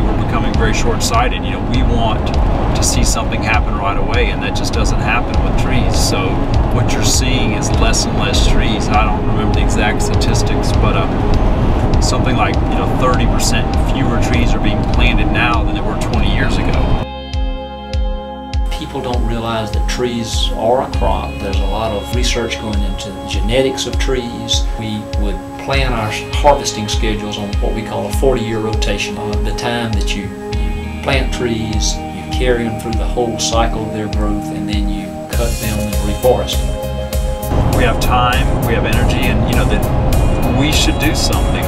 we're becoming very short-sighted. You know, we want to see something happen right away, and that just doesn't happen with trees. So what you're seeing is less and less trees. I don't remember the exact statistics, but something like 30% fewer trees are being planted now than there were 20 years ago. People don't realize that trees are a crop. There's a lot of research going into the genetics of trees. We would plan our harvesting schedules on what we call a 40-year rotation. The time that you plant trees, you carry them through the whole cycle of their growth, and then you cut them and reforest them. We have time, we have energy, and that we should do something.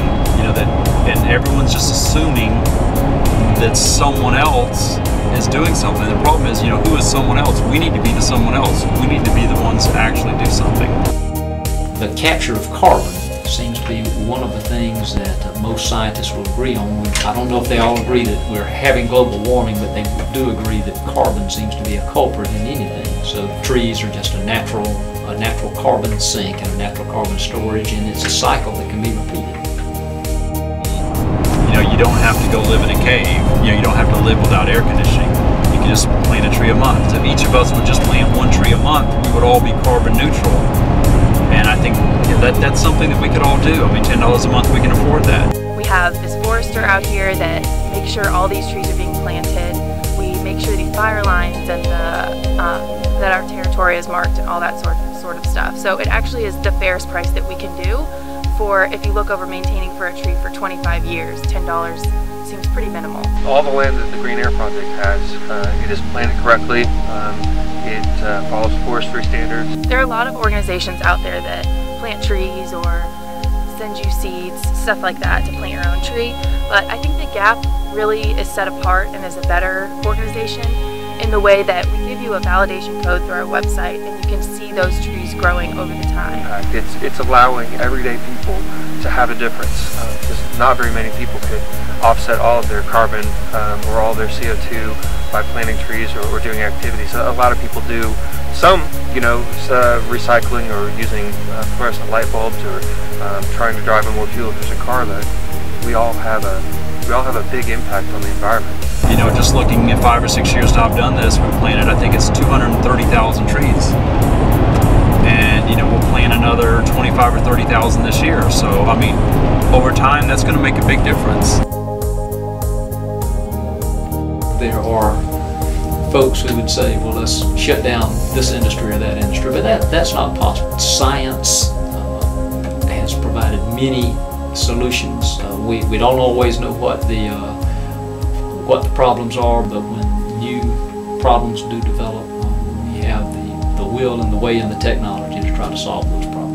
And everyone's just assuming that someone else is doing something. The problem is, who is someone else? We need to be the someone else. We need to be the ones to actually do something. The capture of carbon seems to be one of the things that most scientists will agree on. I don't know if they all agree that we're having global warming, but they do agree that carbon seems to be a culprit in anything. So trees are just a natural carbon sink and a natural carbon storage, and it's a cycle that can be repeated. You don't have to go live in a cave. You don't have to live without air conditioning. You can just plant a tree a month. If each of us would just plant one tree a month, we would all be carbon neutral. And I think that's something that we could all do. I mean, $10 a month, we can afford that. We have this forester out here that makes sure all these trees are being planted. We make sure these fire lines and that our territory is marked and all that sort of stuff. So it actually is the fairest price that we can do. For if you look over maintaining for a tree for 25 years, $10 seems pretty minimal. All the land that the Green Air Project has, it is planted correctly. It follows forestry standards. There are a lot of organizations out there that plant trees or send you seeds, stuff like that, to plant your own tree. But I think the GAP really is set apart and is a better organization in the way that we give you a validation code through our website, and you can see those trees growing over the time. It's allowing everyday people to have a difference, because not very many people could offset all of their carbon or all their CO2 by planting trees or doing activities. A lot of people do some, recycling or using fluorescent light bulbs or trying to drive a more fuel efficient car. That we all have a big impact on the environment. Just looking at 5 or 6 years that I've done this, we've planted, I think it's 230,000 trees. And, we'll plant another 25 or 30,000 this year. So, I mean, over time, that's going to make a big difference. There are folks who would say, well, let's shut down this industry or that industry, but that's not possible. Science has provided many solutions. We don't always know what the problems are, but when new problems do develop, we have the will and the way and the technology to try to solve those problems.